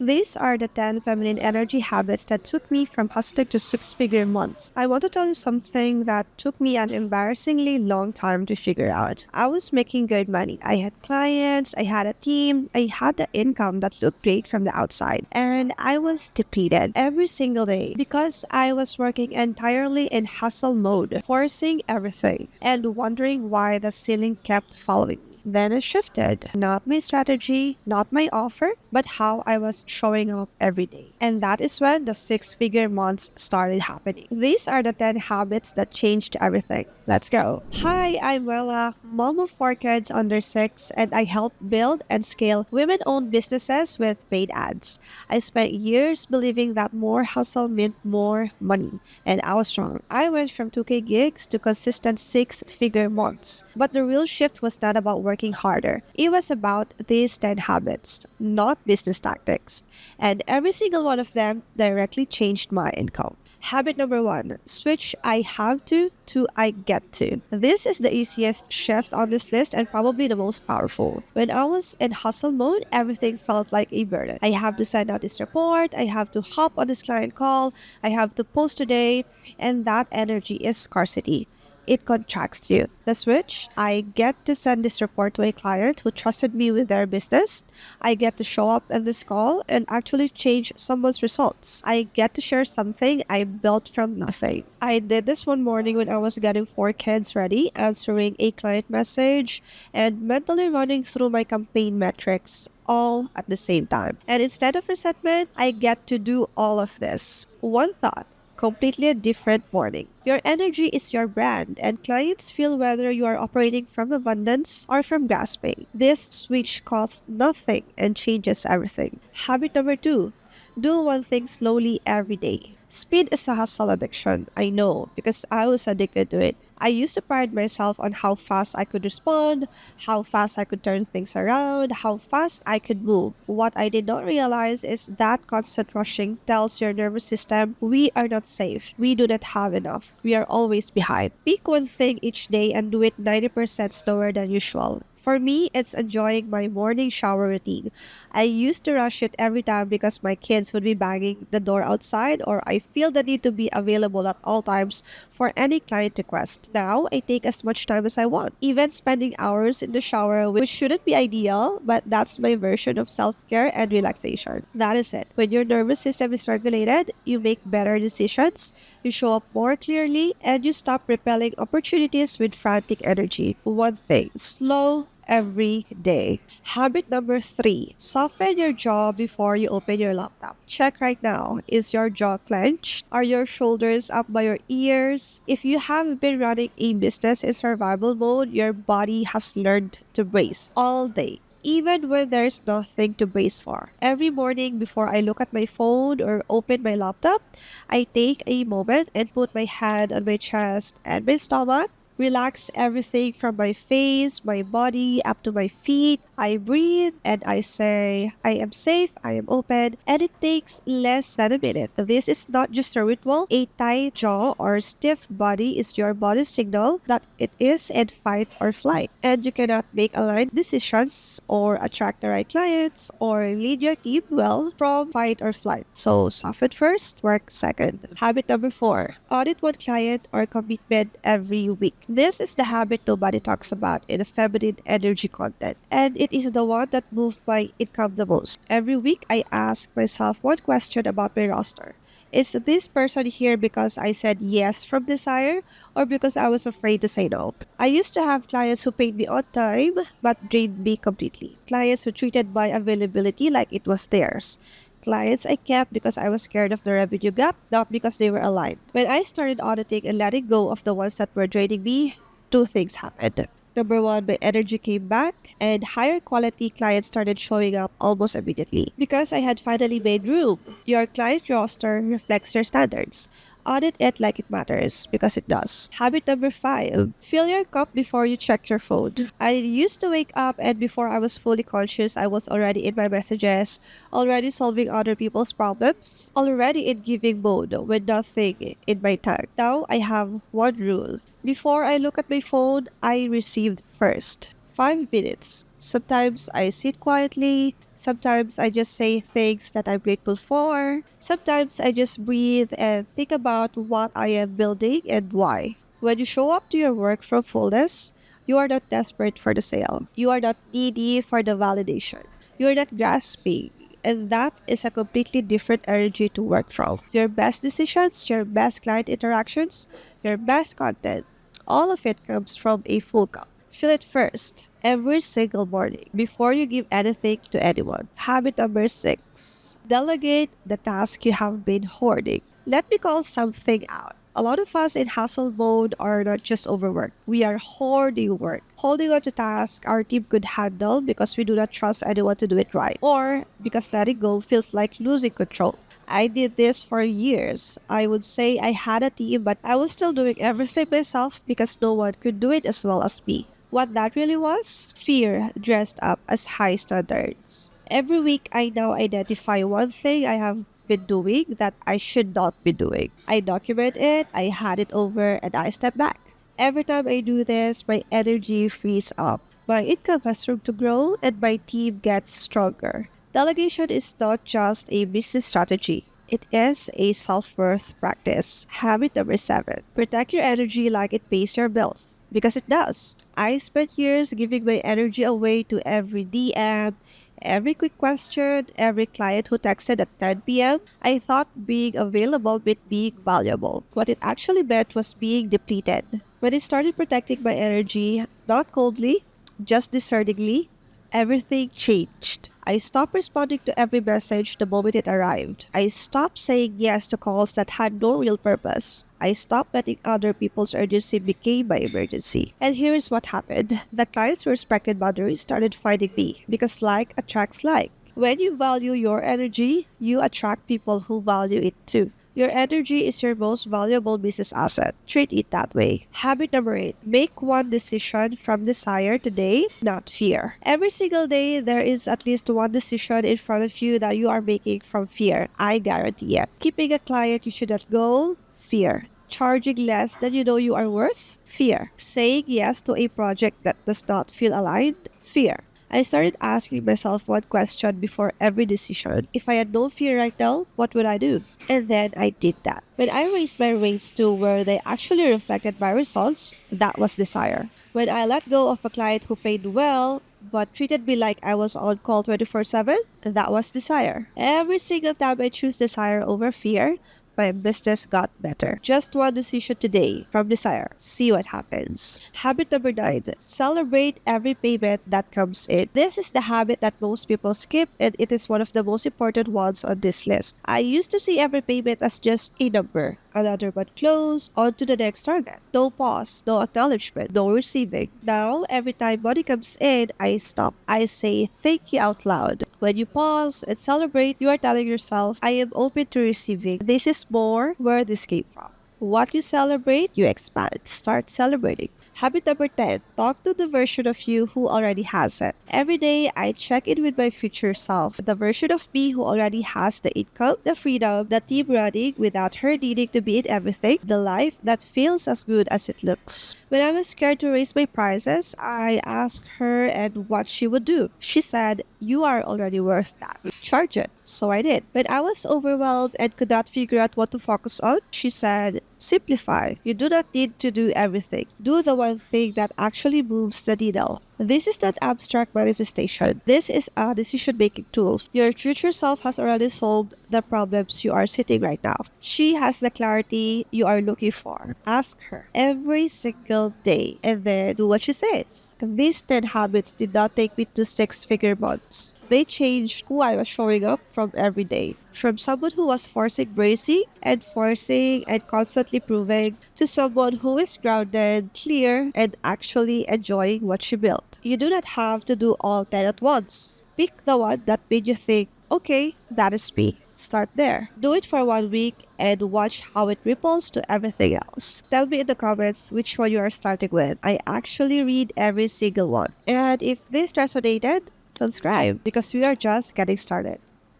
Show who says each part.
Speaker 1: These are the 10 feminine energy habits that took me from hustler to six-figure months. I want to tell you something that took me an embarrassingly long time to figure out. I was making good money. I had clients, I had a team, I had the income that looked great from the outside. And I was depleted every single day because I was working entirely in hustle mode, forcing everything and wondering why the ceiling kept following me. Then it shifted. Not my strategy, not my offer, but how I was showing up every day. And that is when the six-figure months started happening. These are the 10 habits that changed everything. Let's go. Hi, I'm Wella, mom of 4 kids under 6, and I help build and scale women-owned businesses with paid ads. I spent years believing that more hustle meant more money, and I was wrong. I went from 2K gigs to consistent six-figure months. But the real shift was not about working harder. It was about these 10 habits, not business tactics. And every single one of them directly changed my income. Habit number 1, switch I have to I get to. This is the easiest shift on this list and probably the most powerful. When I was in hustle mode, everything felt like a burden. I have to send out this report, I have to hop on this client call, I have to post today, and that energy is scarcity. It contracts you. The switch, I get to send this report to a client who trusted me with their business. I get to show up in this call and actually change someone's results. I get to share something I built from nothing. I did this one morning when I was getting 4 kids ready, answering a client message, and mentally running through my campaign metrics all at the same time. And instead of resentment, I get to do all of this. One thought, completely a different morning. Your energy is your brand, and clients feel whether you are operating from abundance or from grasping. This switch costs nothing and changes everything. Habit number 2, do one thing slowly every day. Speed is a hustle addiction, I know, because I was addicted to it. I used to pride myself on how fast I could respond, how fast I could turn things around, how fast I could move. What I did not realize is that constant rushing tells your nervous system we are not safe, we do not have enough, we are always behind. Pick one thing each day and do it 90% slower than usual. For me, it's enjoying my morning shower routine. I used to rush it every time because my kids would be banging the door outside, or I feel the need to be available at all times for any client request. Now, I take as much time as I want, even spending hours in the shower, which shouldn't be ideal, but that's my version of self-care and relaxation. That is it. When your nervous system is regulated, you make better decisions, you show up more clearly, and you stop repelling opportunities with frantic energy. One thing, slow every day. Habit number 3, soften your jaw before you open your laptop. Check right now. Is your jaw clenched? Are your shoulders up by your ears? If you have been running a business in survival mode, your body has learned to brace all day, even when there's nothing to brace for. Every morning before I look at my phone or open my laptop, I take a moment and put my hand on my chest and my stomach. Relax everything from my face, my body, up to my feet. I breathe and I say, I am safe, I am open, and it takes less than a minute. This is not just a ritual. A tight jaw or stiff body is your body's signal that it is in fight or flight. And you cannot make aligned decisions or attract the right clients or lead your team well from fight or flight. So soften first, work second. Habit number 4, audit one client or commitment every week. This is the habit nobody talks about in the feminine energy content, and it is the one that moved my income the most. Every week, I ask myself one question about my roster. Is this person here because I said yes from desire or because I was afraid to say no? I used to have clients who paid me on time but drained me completely. Clients who treated my availability like it was theirs. Clients I kept because I was scared of the revenue gap, not because they were aligned. When I started auditing and letting go of the ones that were draining me, two things happened. Number 1, my energy came back, and higher quality clients started showing up almost immediately because I had finally made room. Your client roster reflects your standards. Audit it like it matters, because it does. Habit number 5, fill your cup before you check your phone. I used to wake up and before I was fully conscious, I was already in my messages, already solving other people's problems, already in giving mode with nothing in my tank. Now I have one rule. Before I look at my phone, I received first. 5 minutes. Sometimes I sit quietly. Sometimes I just say things that I'm grateful for. Sometimes I just breathe and think about what I am building and why. When you show up to your work from fullness, you are not desperate for the sale. You are not needy for the validation. You are not grasping. And that is a completely different energy to work from. Your best decisions, your best client interactions, your best content, all of it comes from a full cup. Fill it first, every single morning, before you give anything to anyone. Habit number 6. Delegate the task you have been hoarding. Let me call something out. A lot of us in hustle mode are not just overworked. We are hoarding work, holding on to tasks our team could handle because we do not trust anyone to do it right, or because letting go feels like losing control. I did this for years. I would say I had a team, but I was still doing everything myself because no one could do it as well as me. What that really was? Fear dressed up as high standards. Every week, I now identify one thing I have been doing that I should not be doing. I document it, I hand it over, and I step back. Every time I do this, my energy frees up. My income has room to grow, and my team gets stronger. Delegation is not just a business strategy. It is a self-worth practice. Habit number 7. Protect your energy like it pays your bills. Because it does. I spent years giving my energy away to every DM, every quick question, every client who texted at 10 p.m. I thought being available meant being valuable. What it actually meant was being depleted. When I started protecting my energy, not coldly, just discerningly, everything changed. I stopped responding to every message the moment it arrived. I stopped saying yes to calls that had no real purpose. I stopped letting other people's urgency become my emergency. And here is what happened. The clients who respected boundaries started finding me because like attracts like. When you value your energy, you attract people who value it too. Your energy is your most valuable business asset. Treat it that way. Habit number 8. Make one decision from desire today, not fear. Every single day, there is at least one decision in front of you that you are making from fear. I guarantee it. Keeping a client you should not go, fear. Charging less than you know you are worth, fear. Saying yes to a project that does not feel aligned, fear. I started asking myself one question before every decision. If I had no fear right now, what would I do? And then I did that. When I raised my rates to where they actually reflected my results, that was desire. When I let go of a client who paid well, but treated me like I was on call 24/7, that was desire. Every single time I choose desire over fear, my business got better. Just one decision today from desire. See what happens. Habit number 9. Celebrate every payment that comes in. This is the habit that most people skip, and it is one of the most important ones on this list. I used to see every payment as just a number. Another one close, on to the next target. No pause, no acknowledgement, no receiving. Now, every time money comes in, I stop. I say thank you out loud. When you pause and celebrate, you are telling yourself, I am open to receiving. This is more where this came from. What you celebrate, you expand. Start celebrating. Habit number 10. Talk to the version of you who already has it. Every day, I check in with my future self. The version of me who already has the income, the freedom, the team running without her needing to be in everything, the life that feels as good as it looks. When I was scared to raise my prices, I asked her and what she would do. She said, you are already worth that. Charge it. So I did. When I was overwhelmed and could not figure out what to focus on, she said, simplify. You do not need to do everything. Do the one thing that actually moves the needle. This is not abstract manifestation. This is a decision-making tool. Your future self has already solved the problems you are sitting right now. She has the clarity you are looking for. Ask her every single day and then do what she says. These 10 habits did not take me to six-figure months. They changed who I was showing up from every day. From someone who was forcing forcing and constantly proving to someone who is grounded, clear, and actually enjoying what she built. You do not have to do all 10 at once. Pick the one that made you think, okay, that is me. Start there. Do it for 1 week and watch how it ripples to everything else. Tell me in the comments which one you are starting with. I actually read every single one. And if this resonated, subscribe because we are just getting started.